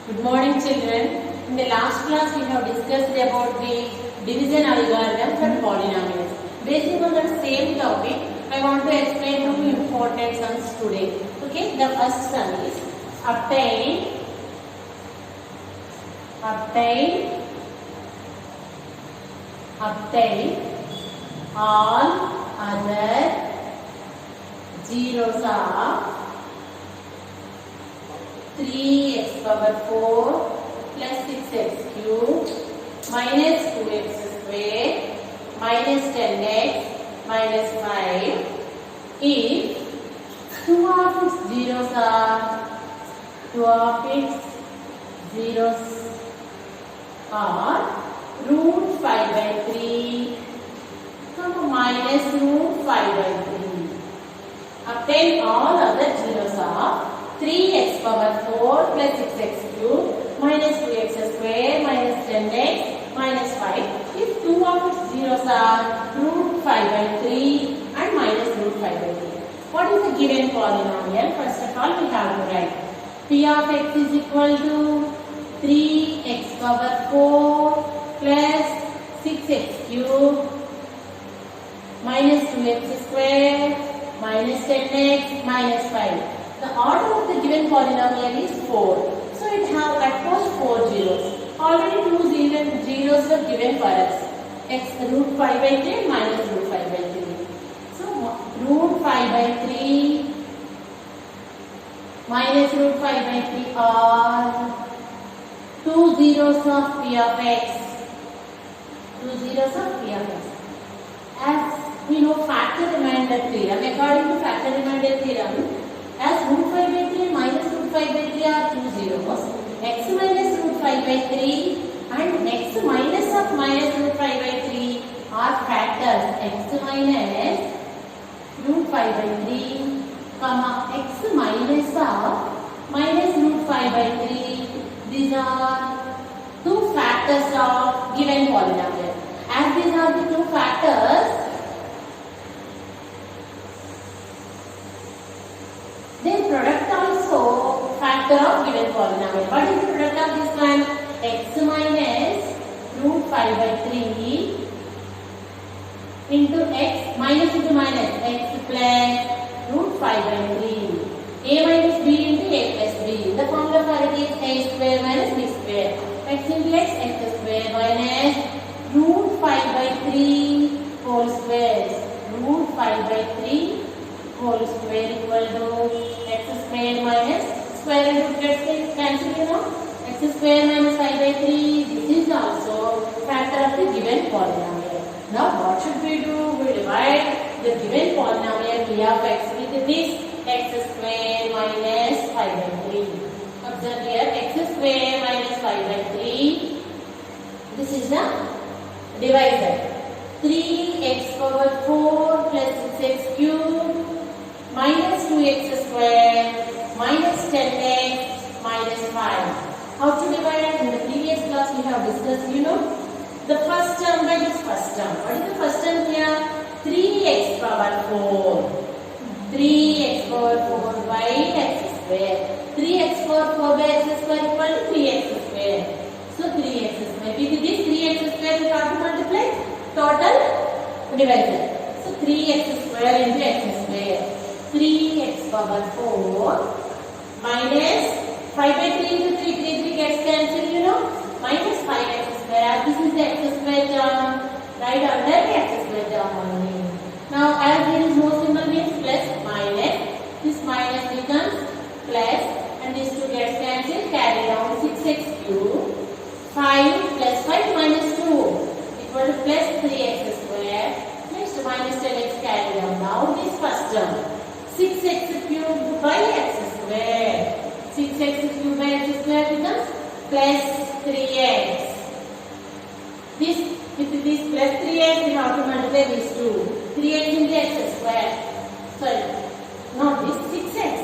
Good morning, children. In the last class, we have discussed about the division algorithm for polynomials. Based on the same topic, I want to explain two important sums today. Okay, the first sum is obtain all other zeros of 3x power 4 plus 6x cubed minus 2x square minus 10x minus 5 if two of its zeros are root 5 by 3 minus root 5 by 3. Obtain all other zeros of 3x power 4 plus 6x cubed minus 2x square minus 10x minus 5 if two of its zeros are root 5 by 3 and minus root 5 by 3. What is the given polynomial? First of all, we have to write p of x is equal to 3x power 4 plus 6x cubed minus 2x square minus 10x minus 5. The order of the given polynomial is 4. So it has at most 4 zeros. Already 2 zeros were given for us. X root 5 by 3 minus root 5 by 3. So root 5 by 3 minus root 5 by 3 are 2 zeros of p of x. 2 zeros of p of x. As we know factor remainder theorem, according to factor remainder theorem, as root 5 by 3 minus root 5 by 3 are 2 zeros, x minus root 5 by 3 and x minus of minus root 5 by 3 are factors. X minus root 5 by 3, comma x minus of minus root 5 by 3. These are two factors of given polynomial. As these are the two factors, their product also factor of given polynomial. What is the product of this one? X minus root 5 by 3 into x minus into minus x plus root 5 by 3. A minus b into a plus b. The formula for it is a square minus b square. X into x square minus root 5 by 3 whole square. Root 5 by 3 whole square equal to x square minus square and root gets cancelled, you know. X square minus 5 by 3. This is also factor of the given polynomial. Now what should we do? We divide the given polynomial p of x with this x square minus 5 by 3. Observe here x square minus 5 by 3. This is the divisor. 3x power 4 plus 6x cubed minus 2x square minus 10x minus 5. How to divide? In the previous class we have discussed, you know, the first term by this first term. What is the first term here? 3x power 4. 3x power 4 by x square. 3x power 4 by x square equal to 3x square. So 3x square. With this 3x square we have to multiply total divisor. So 3x square into x square. 3x power 4 minus 5 by 3 into 3 gets cancelled, you know, minus 5x square. This is the x square term, right under the x square term only. Now as there is no symbol means plus minus, this minus becomes plus and these two gets cancelled, carry down 6x cubed, 5 plus 5 minus 2 equal to plus 3x square, next minus 10x carry down. Now this first term. 6x cubed by x square. 6x cubed by x square becomes plus 3x. This with this plus 3x we have to multiply these two. 3x into x square. Sorry, not this 6x.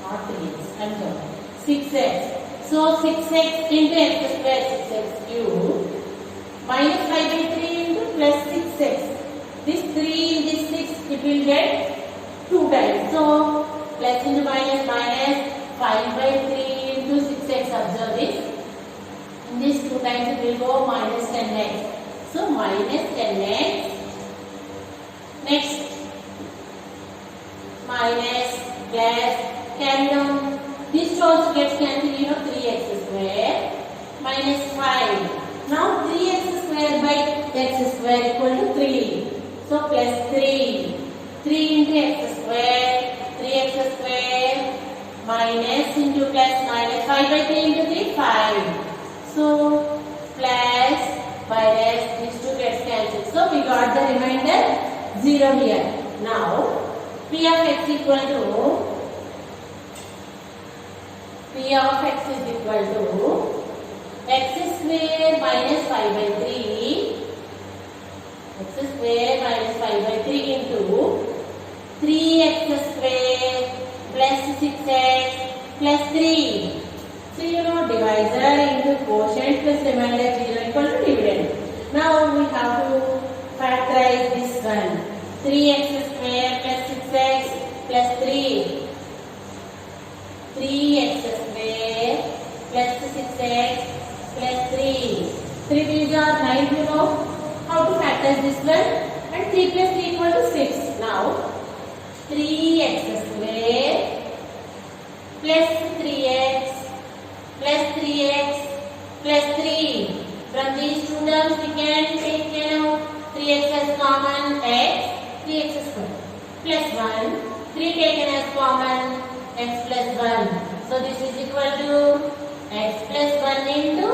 Not 3x. I'm sorry. 6x. So 6x into x square, 6x cubed minus 5 by 3 into plus 6x. This 3 in this 6 it will get 2 times. So plus into minus minus 5 by 3 into 6x. Observe observe this. In this 2 times it will go minus 10x. So minus 10x. Next, minus, plus, carry down. This two also gets cancelled, 3x square minus 5. Now 3x square by x square equal to 3. So plus 3. 3 into x square, 3x square minus into plus minus 5 by 3 into 3, 5. So plus minus, these two gets cancelled. So we got the remainder 0 here. Now P of x equal to P of x is equal to x square minus 5 by 3 x square minus 5 by 3 into 3x square plus 6x plus 3. So divisor into quotient plus remainder 0 equal to dividend. Now we have to factorize this one. 3x square plus 6x plus 3. 3x square plus 6x plus 3. 3 threes are 9, you know how to factor this one. And 3 plus 3 equal to 6. Now 3x square plus 3x plus 3x plus 3. From these two terms we can take 3x as common, x, 3x square plus 1, 3 taken as common, x plus 1. So this is equal to x plus 1 into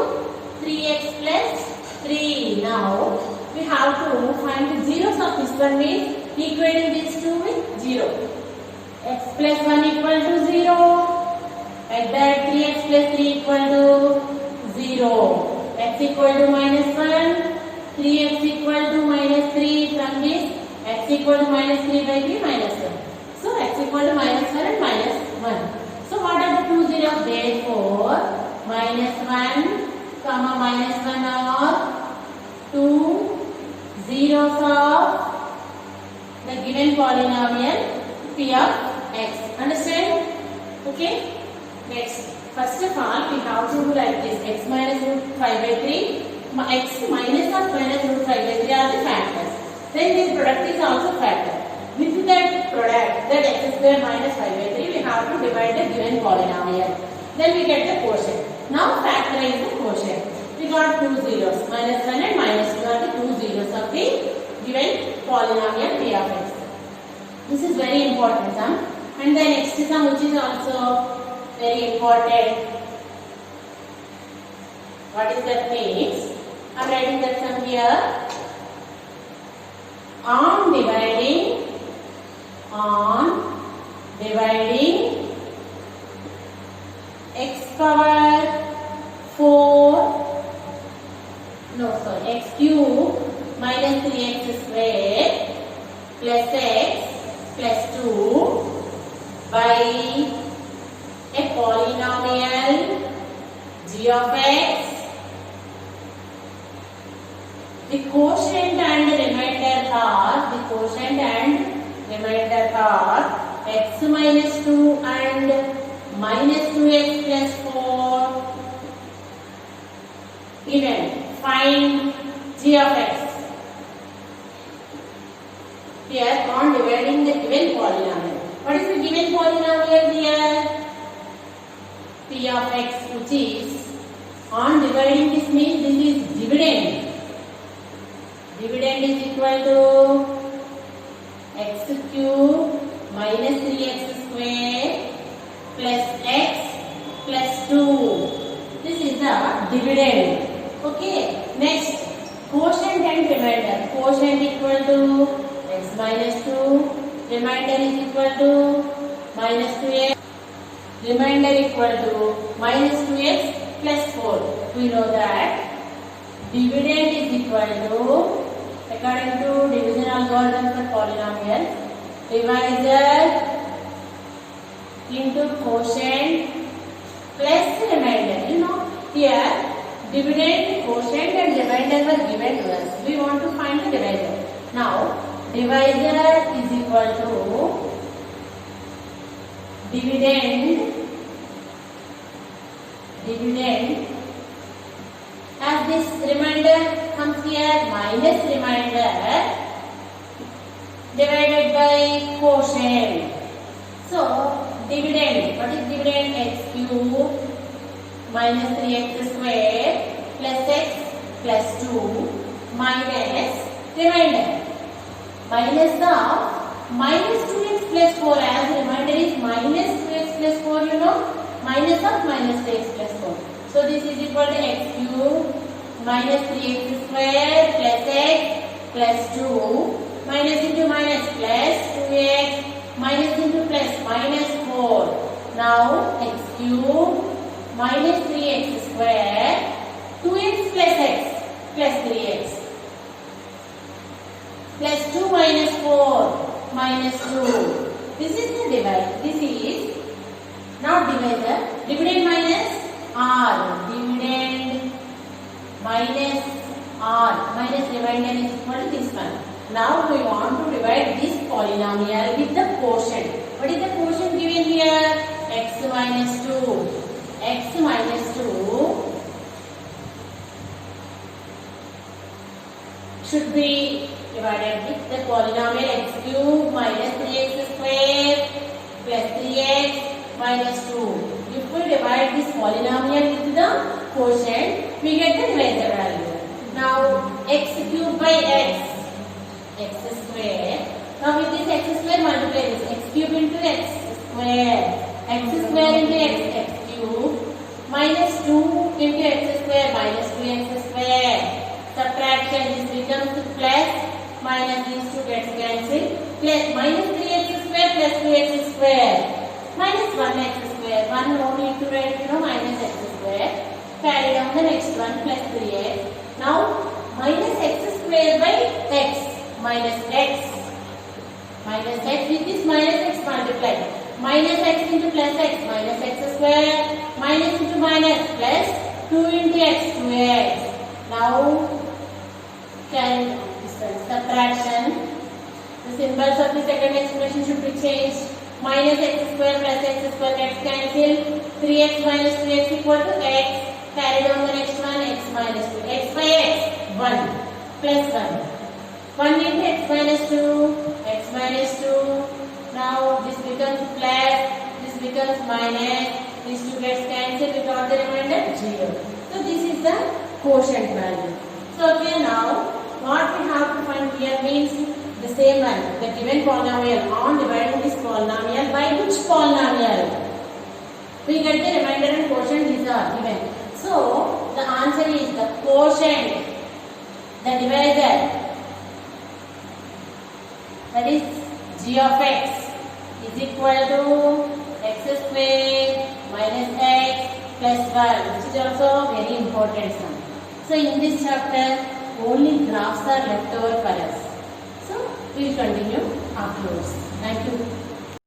3x plus 3. Now we have to find the zeros of this one, means equating these two with 0. X plus 1 equal to 0. Like that 3x plus 3 equal to 0. X equal to minus 1. 3x equal to minus 3. From this x equal to minus 3 by 3 minus 1. So x equal to minus 1 and minus 1. So what are the two zeros? Therefore minus 1 comma minus 1 are two zeros of the given polynomial P of x. Understand? Okay. Next, first of all, we have to do like this: x minus root 5 by 3, x minus or minus root 5 by 3 are the factors. Then this product is also factor. With that product, that x square minus 5 by 3, we have to divide the given polynomial. Then we get the quotient. Now factorize the quotient. We got two zeros, minus 1 and minus 2 are the two zeros of the given polynomial P of x. This is very important sum. And the next sum, which is also very important. What is that means? I am writing that sum here. On dividing x power 4, x cube minus 3x square plus x plus 2 by a polynomial g of x. The quotient and remainder are x minus 2 and minus 2x plus 4. Given, find g of x. Here on dividing the given polynomial. What is the given polynomial here? P of x, which is on dividing this means this is dividend. Dividend is equal to x cube minus 3x square plus x plus 2. This is the dividend. Okay. Next, quotient and remainder. Quotient equal to x minus 2. Remainder is equal to minus 2x. Remainder equal to minus 2x plus 4. We know that dividend is equal to, according to division algorithm for polynomials, divisor into quotient plus remainder. Here dividend, quotient and remainder were given to us. We want to find the divisor. Now divisor is equal to dividend dividend, as this remainder comes here, minus remainder divided by quotient. So dividend, what is dividend? X cube minus 3x square plus x plus 2 minus remainder. Minus of minus 2x plus 4, as remainder is minus 2x plus 4, you know, minus of minus 3x plus 4. So this is equal to x cube minus 3x square plus x plus 2 minus into minus plus 2x minus into plus minus 4. Now x cube minus 3x square 2x plus x plus 3x plus 2 minus 4 minus 2. This is the divide. This is not divisor. Dividend minus r. Dividend minus r. Minus remainder is equal to this one. Now we want to divide this polynomial with the quotient. What is the quotient given here? X minus 2. X minus 2 should be divided with the polynomial x cube minus 3x square plus 3x minus 2. If we divide this polynomial with the quotient, we get the divisor value. Now x cube by x square. Now with this x square multiply this x cube into x square. X square into x cube minus 2 into x square minus 2x square. Subtraction, this becomes plus, minus these two gets cancelled, plus minus 3x square plus 2x square minus 1x square. 1 no need to write, you know, minus x square. Carry down the next one plus 3x. Now minus x square by x minus x with this minus x multiply. Minus x into plus x minus x square minus into minus plus 2 into x 2x. Now carry this one, subtraction. The symbols of the second expression should be changed. Minus x square plus x square gets cancelled. 3x minus 2x equal to x. Carry down the next one, x minus 2. X by x, 1 plus 1. 1 into x minus 2, x minus 2. Now this becomes plus, this becomes minus. These two gets cancelled without the remainder 0. So this is the quotient value. So okay, now what we have to find here means the same one, the given polynomial. On dividing this polynomial by which polynomial? We get the remainder and quotient, these are given. So the answer is the quotient, the divisor, that is g of x is equal to x square minus x plus 1, which is also very important sum. So in this chapter only graphs are left over for us. So we will continue afterwards. Thank you.